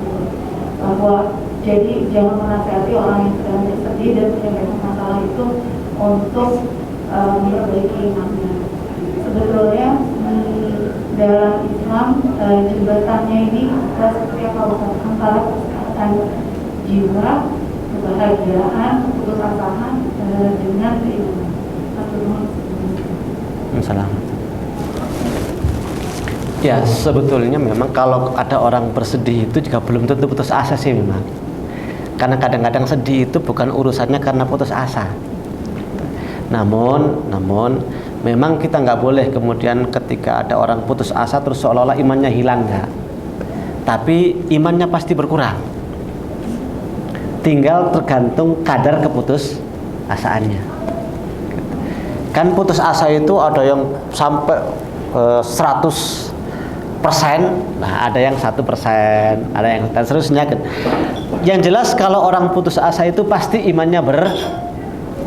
bahwa jadi jangan menasihati orang yang sedang bersedih dan punya banyak masalah itu untuk memperbaiki imannya. Sebetulnya dalam Islam jembatannya ini seperti apa Ustaz, antara kesehatan jiwa, kebahagiaan, keputusasaan dengan keimanan. Assalamualaikum. Ya sebetulnya memang kalau ada orang bersedih itu juga belum tentu putus asa sih memang. Karena kadang-kadang sedih itu bukan urusannya karena putus asa. Namun memang kita nggak boleh kemudian ketika ada orang putus asa terus seolah-olah imannya hilang, nggak. Tapi imannya pasti berkurang. Tinggal tergantung kadar keputus asaannya. Kan putus asa itu ada yang sampai 100%, nah ada yang 1%, ada yang dan seterusnya kan. Yang jelas kalau orang putus asa itu pasti imannya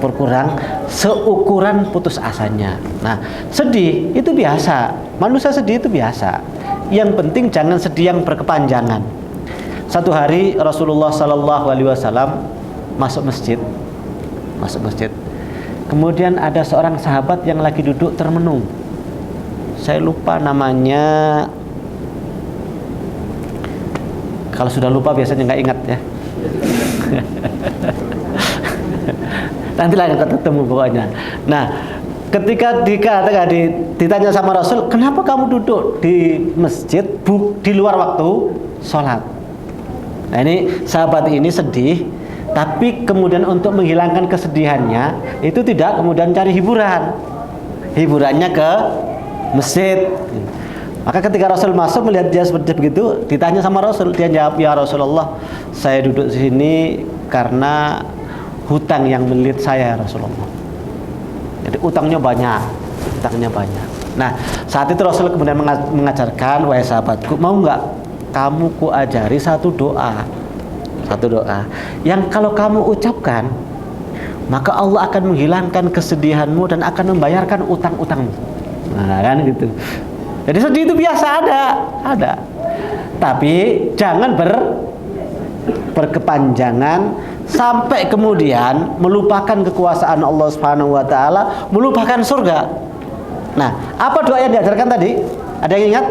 berkurang seukuran putus asanya. Nah, sedih itu biasa, manusia sedih itu biasa. Yang penting jangan sedih yang berkepanjangan. Satu hari Rasulullah SAW masuk masjid. Kemudian ada seorang sahabat yang lagi duduk termenung. Saya lupa namanya. Kalau sudah lupa biasanya nggak ingat ya. Nanti lah kita ketemu pokoknya. Nah, ketika ditanya sama Rasul, kenapa kamu duduk di masjid di luar waktu sholat? Nah ini sahabat ini sedih, tapi kemudian untuk menghilangkan kesedihannya itu tidak kemudian cari hiburannya ke masjid. Maka ketika Rasul masuk melihat dia seperti begitu, ditanya sama Rasul, dia jawab, ya Rasulullah, saya duduk di sini karena hutang yang melilit saya ya Rasulullah. Jadi utangnya banyak. Nah, saat itu Rasul kemudian mengajarkan, wahai sahabatku, mau nggak kamu kuajari satu doa yang kalau kamu ucapkan, maka Allah akan menghilangkan kesedihanmu dan akan membayarkan utang-utangmu. Nah, kan gitu. Jadi sedih itu biasa ada. Tapi jangan berkepanjangan sampai kemudian melupakan kekuasaan Allah Subhanahu wa taala, melupakan surga. Nah, apa doa yang diajarkan tadi? Ada yang ingat?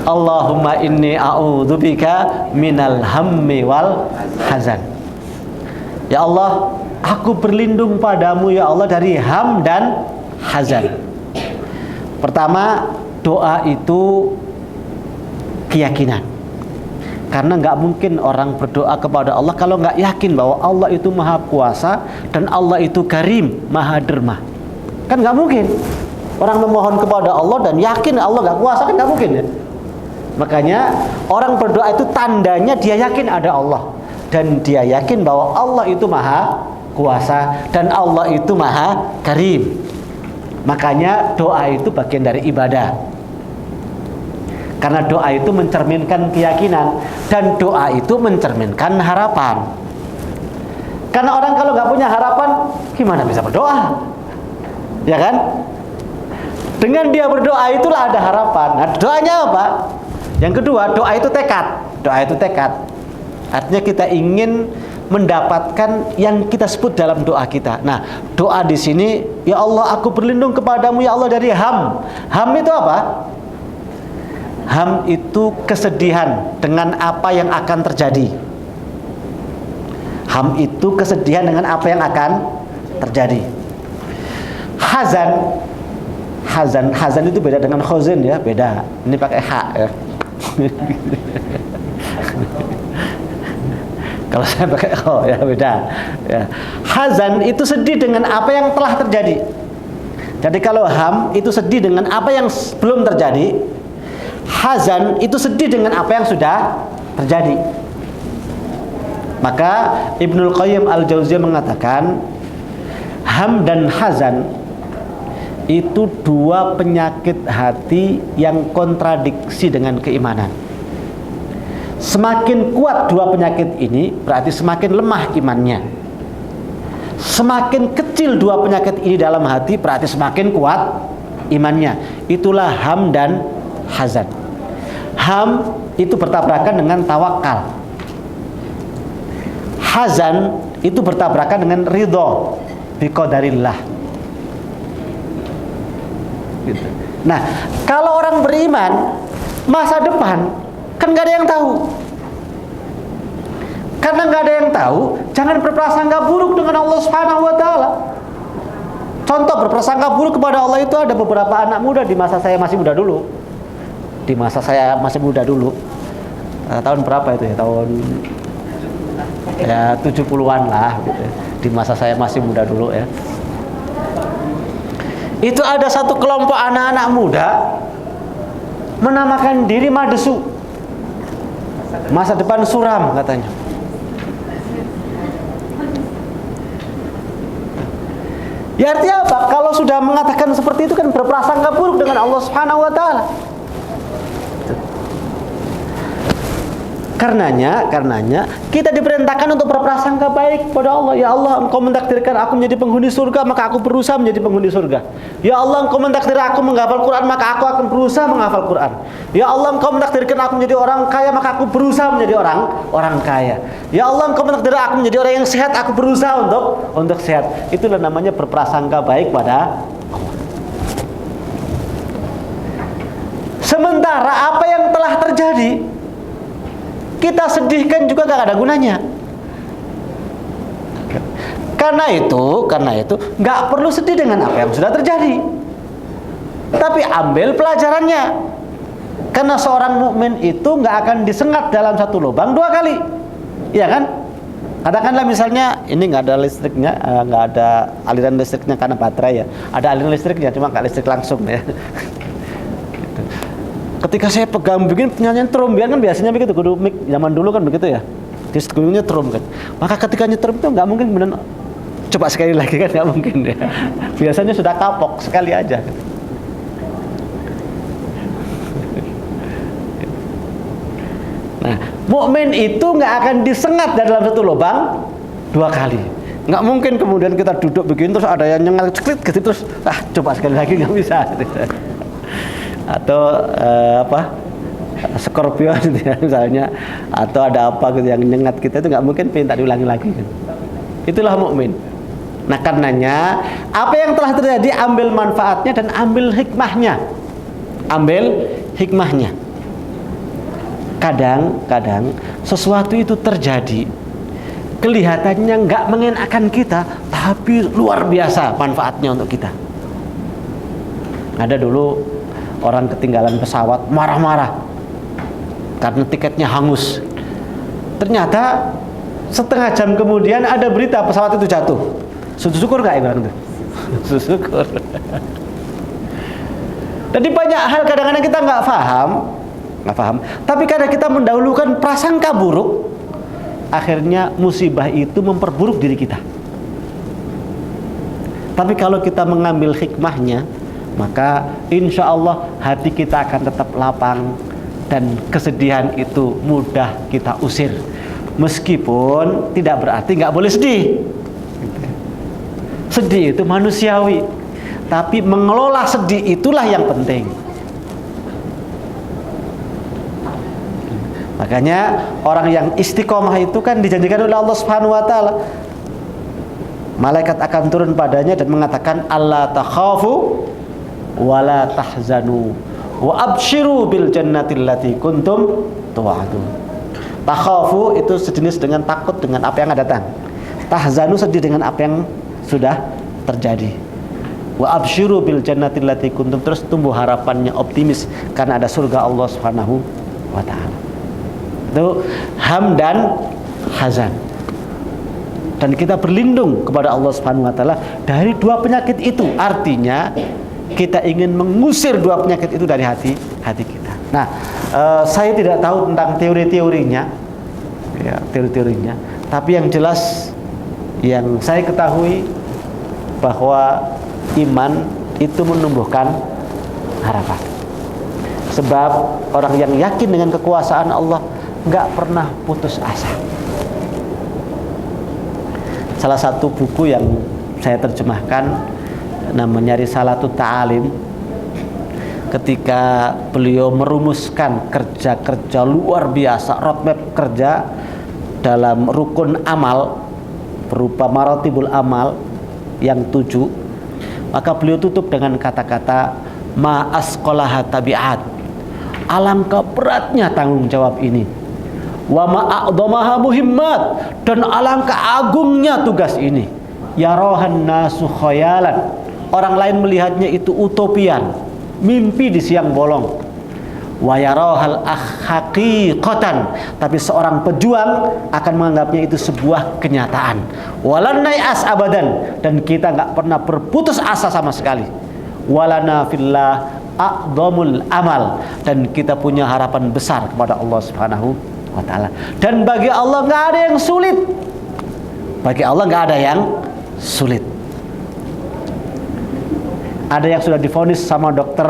Allahumma inni a'udzubika minal hammi wal hazan. Ya Allah, aku berlindung padamu ya Allah dari ham dan hazan. Pertama, doa itu keyakinan. Karena nggak mungkin orang berdoa kepada Allah kalau nggak yakin bahwa Allah itu maha kuasa dan Allah itu karim, maha derma. Kan nggak mungkin orang memohon kepada Allah dan yakin Allah nggak kuasa, kan nggak mungkin ya. Makanya orang berdoa itu tandanya dia yakin ada Allah dan dia yakin bahwa Allah itu maha kuasa dan Allah itu maha karim. Makanya doa itu bagian dari ibadah. Karena doa itu mencerminkan keyakinan dan doa itu mencerminkan harapan. Karena orang kalau nggak punya harapan, gimana bisa berdoa? Ya kan? Dengan dia berdoa itulah ada harapan. Nah, doanya apa? Yang kedua, doa itu tekad. Doa itu tekad. Artinya kita ingin mendapatkan yang kita sebut dalam doa kita. Nah, doa di sini, ya Allah, aku berlindung kepadamu ya Allah dari ham. Ham itu apa? Ham itu kesedihan dengan apa yang akan terjadi. Ham itu kesedihan dengan apa yang akan terjadi. Hazan itu beda dengan khazin ya, beda. Ini pakai ha ya. Kalau saya pakai kho ya beda. Ya. Hazan itu sedih dengan apa yang telah terjadi. Jadi kalau ham itu sedih dengan apa yang belum terjadi. Hazan itu sedih dengan apa yang sudah terjadi. Maka Ibnul Qayyim Al-Jauziyah mengatakan ham dan hazan itu dua penyakit hati yang kontradiksi dengan keimanan. Semakin kuat dua penyakit ini berarti semakin lemah imannya. Semakin kecil dua penyakit ini dalam hati berarti semakin kuat imannya. Itulah ham dan hazan. Ham itu bertabrakan dengan tawakal. Hazan itu bertabrakan dengan ridho biqadarillah. Gitu. Nah, kalau orang beriman masa depan kan nggak ada yang tahu. Karena nggak ada yang tahu, jangan berprasangka buruk dengan Allah Subhanahu wa taala. Contoh berprasangka buruk kepada Allah itu ada beberapa anak muda di masa saya masih muda dulu. Di masa saya masih muda dulu. Tahun berapa itu ya? Tahun ya 70-an lah gitu. Di masa saya masih muda dulu ya. Itu ada satu kelompok anak-anak muda menamakan diri Madesu. Masa depan suram katanya. Ya artinya apa? Kalau sudah mengatakan seperti itu kan berprasangka buruk dengan Allah Subhanahu wa taala. Karenanya kita diperintahkan untuk berprasangka baik kepada Allah. Ya Allah, Engkau mentakdirkan aku menjadi penghuni surga, maka aku berusaha menjadi penghuni surga. Ya Allah, Engkau mentakdirkan aku menghafal Quran, maka aku akan berusaha menghafal Quran. Ya Allah, Engkau mentakdirkan aku menjadi orang kaya, maka aku berusaha menjadi orang kaya. Ya Allah, Engkau mentakdirkan aku menjadi orang yang sehat, aku berusaha untuk sehat. Itulah namanya berprasangka baik pada Allah. Sementara apa yang telah terjadi kita sedihkan juga gak ada gunanya. Karena itu nggak perlu sedih dengan apa yang sudah terjadi, tapi ambil pelajarannya. Karena seorang mukmin itu nggak akan disengat dalam satu lubang dua kali, ya kan? Katakanlah misalnya ini nggak ada listriknya, nggak ada aliran listriknya karena baterai ya. Ada aliran listriknya, cuma nggak listrik langsung ya. Ketika saya pegang bikin penyanyian trombian kan biasanya begitu, kudu mic zaman dulu kan begitu ya. Di sekujurnya trom kan. Maka ketika nyetrum itu nggak mungkin kemudian Coba sekali lagi kan nggak mungkin ya. Biasanya sudah kapok sekali aja. Nah, mukmin itu nggak akan disengat dalam satu lubang 2 kali. Nggak mungkin kemudian kita duduk begini terus ada yang nyengat ceklit gitu terus coba sekali lagi, nggak bisa. Atau Scorpio gitu ya, misalnya, atau ada apa gitu yang nyengat kita, itu nggak mungkin minta diulangi lagi kan. Itulah mukmin. Nah, karenanya apa yang telah terjadi ambil manfaatnya dan ambil hikmahnya. Ambil hikmahnya. Kadang-kadang sesuatu itu terjadi kelihatannya nggak mengenakan kita, tapi luar biasa manfaatnya untuk kita. Ada dulu orang ketinggalan pesawat marah-marah karena tiketnya hangus. Ternyata setengah jam kemudian ada berita pesawat itu jatuh. Syukur nggak ibarat itu? Syukur. Jadi banyak hal kadang-kadang kita nggak paham. Tapi kadang kita mendahulukan prasangka buruk, akhirnya musibah itu memperburuk diri kita. Tapi kalau kita mengambil hikmahnya, maka insya Allah hati kita akan tetap lapang dan kesedihan itu mudah kita usir. Meskipun tidak berarti nggak boleh sedih. Sedih itu manusiawi, tapi mengelola sedih itulah yang penting. Makanya orang yang istiqomah itu kan dijanjikan oleh Allah Subhanahu wa taala. Malaikat akan turun padanya dan mengatakan alla takhafu wa la tahzanu wa abshiru bil jannati allati kuntum tu'adun. Takhafu itu sejenis dengan takut dengan apa yang akan datang. Tahzanu sedih dengan apa yang sudah terjadi. Wa abshiru bil jannati allati kuntum, terus tumbuh harapannya optimis karena ada surga Allah Subhanahu wa taala. Itu ham dan hazan. Dan kita berlindung kepada Allah Subhanahu wa taala dari 2 penyakit itu. Artinya kita ingin mengusir 2 penyakit itu dari hati kita. Nah, saya tidak tahu tentang teori-teorinya, ya, teori-teorinya. Tapi yang jelas yang saya ketahui bahwa iman itu menumbuhkan harapan. Sebab orang yang yakin dengan kekuasaan Allah nggak pernah putus asa. Salah satu buku yang saya terjemahkan namanya Risalatut Ta'alim, ketika beliau merumuskan kerja-kerja luar biasa, roadmap kerja dalam rukun amal berupa maratibul amal yang 7, maka beliau tutup dengan kata-kata ma asqalaha tabi'at, alangkah beratnya tanggung jawab ini, wa ma'a'dhamaha muhimmat, dan alangkah agungnya tugas ini, yarahan nasu khayalan, orang lain melihatnya itu utopian, mimpi di siang bolong, wa yarahal haqiqatan, tapi seorang pejuang akan menganggapnya itu sebuah kenyataan, walan nai'as abadan, dan kita nggak pernah berputus asa sama sekali, walana fillah a'dhamul amal, dan kita punya harapan besar kepada Allah Subhanahu wa ta'ala. Dan bagi Allah nggak ada yang sulit. Bagi Allah nggak ada yang sulit. Ada yang sudah divonis sama dokter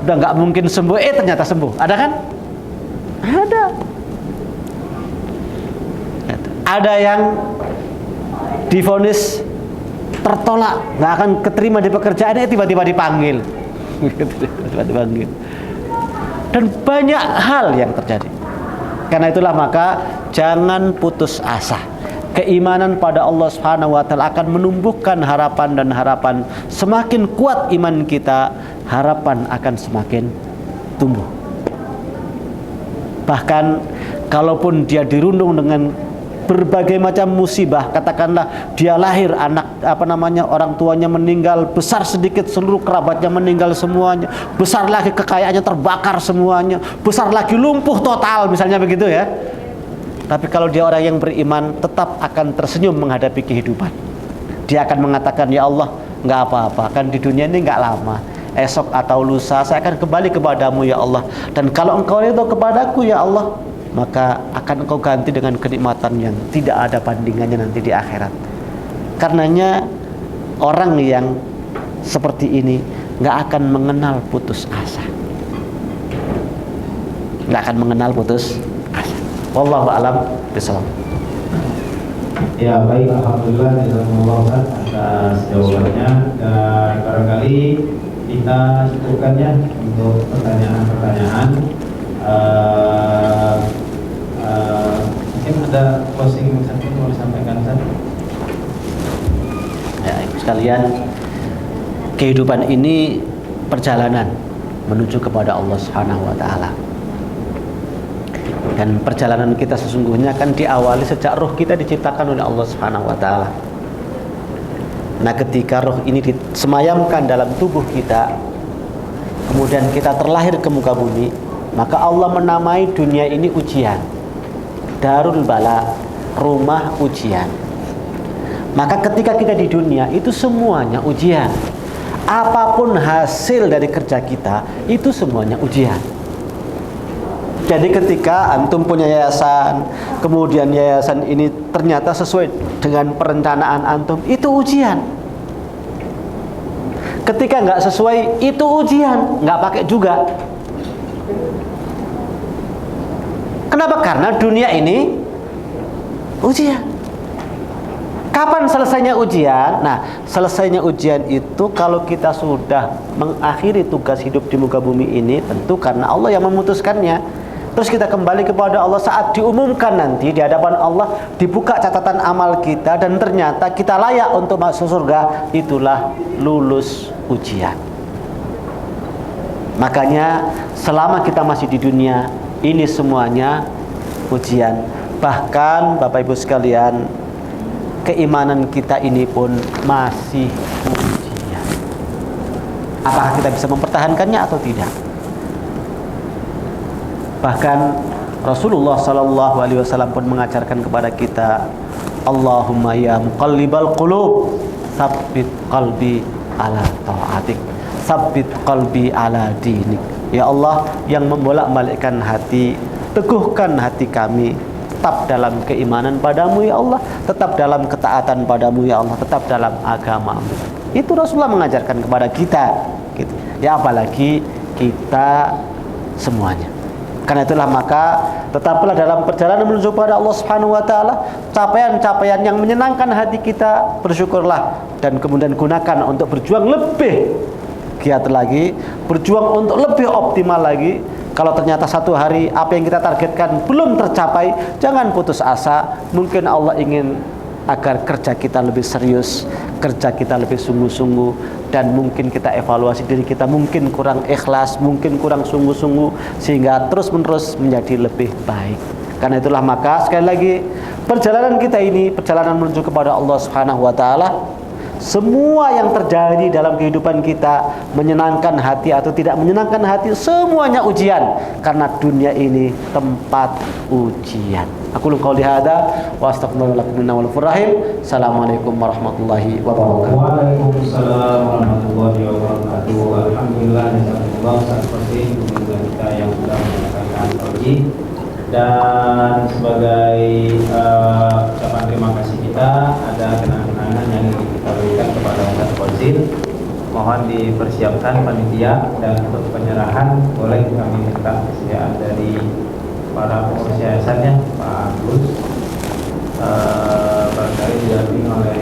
udah nggak mungkin sembuh, ternyata sembuh. Ada kan? Ada. Ada yang divonis tertolak, nggak akan keterima di pekerjaannya, tiba-tiba dipanggil. Tiba-tiba dipanggil. Dan banyak hal yang terjadi. Karena itulah maka jangan putus asa. Keimanan pada Allah Subhanahu wa taala akan menumbuhkan harapan, dan harapan semakin kuat iman kita, harapan akan semakin tumbuh. Bahkan kalaupun dia dirundung dengan berbagai macam musibah, katakanlah dia lahir anak orang tuanya meninggal, besar sedikit seluruh kerabatnya meninggal semuanya, besar lagi kekayaannya terbakar semuanya, besar lagi lumpuh total misalnya begitu ya. Tapi kalau dia orang yang beriman, tetap akan tersenyum menghadapi kehidupan. Dia akan mengatakan, ya Allah, nggak apa-apa, kan di dunia ini nggak lama, esok atau lusa saya akan kembali kepadamu ya Allah, dan kalau engkau ridho kepadaku ya Allah, maka akan engkau ganti dengan kenikmatan yang tidak ada bandingannya nanti di akhirat. Karenanya orang yang seperti ini nggak akan mengenal putus asa, nggak akan mengenal putus asa. Wallahu a'lam bishawab. Ya baik, alhamdulillah jazakumullah Ustaz atas jawabannya, dan barangkali kita cukupkan ya untuk pertanyaan-pertanyaan. Mungkin ada closing message mau disampaikan Ustaz? Ya, ibu sekalian, kehidupan ini perjalanan menuju kepada Allah Subhanahu wa taala. Dan perjalanan kita sesungguhnya kan diawali sejak roh kita diciptakan oleh Allah Subhanahu wa taala. Nah, ketika roh ini disemayamkan dalam tubuh kita, kemudian kita terlahir ke muka bumi, maka Allah menamai dunia ini ujian. Darul bala, rumah ujian. Maka ketika kita di dunia itu semuanya ujian. Apapun hasil dari kerja kita, itu semuanya ujian. Jadi ketika antum punya yayasan, kemudian yayasan ini ternyata sesuai dengan perencanaan antum, itu ujian. Ketika nggak sesuai, itu ujian, nggak pakai juga. Kenapa? Karena dunia ini ujian. Kapan selesainya ujian? Nah, selesainya ujian itu kalau kita sudah mengakhiri tugas hidup di muka bumi ini, tentu karena Allah yang memutuskannya. Terus kita kembali kepada Allah saat diumumkan nanti di hadapan Allah, dibuka catatan amal kita dan ternyata kita layak untuk masuk surga, itulah lulus ujian. Makanya selama kita masih di dunia, ini semuanya ujian. Bahkan Bapak Ibu sekalian, keimanan kita ini pun masih ujian. Apakah kita bisa mempertahankannya atau tidak? Bahkan Rasulullah sallallahu alaihi wasallam pun mengajarkan kepada kita, Allahumma ya muqallibal qulub, tsabbit qalbi ala ta'atik, tsabbit qalbi ala dinik. Ya Allah yang membolak-balikkan hati, teguhkan hati kami tetap dalam keimanan padamu ya Allah, tetap dalam ketaatan padamu ya Allah, tetap dalam agamamu. Itu Rasulullah mengajarkan kepada kita gitu. Ya apalagi kita semuanya. Karena itulah maka tetaplah dalam perjalanan menuju kepada Allah Subhanahu wa taala, capaian-capaian yang menyenangkan hati kita, bersyukurlah dan kemudian gunakan untuk berjuang lebih giat lagi, berjuang untuk lebih optimal lagi. Kalau ternyata satu hari apa yang kita targetkan belum tercapai, jangan putus asa. Mungkin Allah ingin agar kerja kita lebih serius, kerja kita lebih sungguh-sungguh, dan mungkin kita evaluasi diri kita, mungkin kurang ikhlas, mungkin kurang sungguh-sungguh, sehingga terus-menerus menjadi lebih baik. Karena itulah maka sekali lagi perjalanan kita ini perjalanan menuju kepada Allah Subhanahu wa taala. Semua yang terjadi dalam kehidupan kita, menyenangkan hati atau tidak menyenangkan hati, semuanya ujian. Karena dunia ini tempat ujian. Aku qouli hadza wa astaghfirullaha lakum innahu ghafurur rahim. Assalamualaikum warahmatullahi wabarakatuh. Waalaikumsalam warahmatullahi wabarakatuh. Alhamdulillah jazakumullah seperti juga kita yang sudah menyampaikan tauhid. Dan sebagai ucapan terima kasih kita, ada kenang-kenangan yang ingin kita berikan kepada Ustaz Fadzil. Mohon dipersiapkan panitia, dan untuk penyerahan boleh kami minta kesediaan dari para pengurus yayasannya, Pak Agus, barangkali didampingi oleh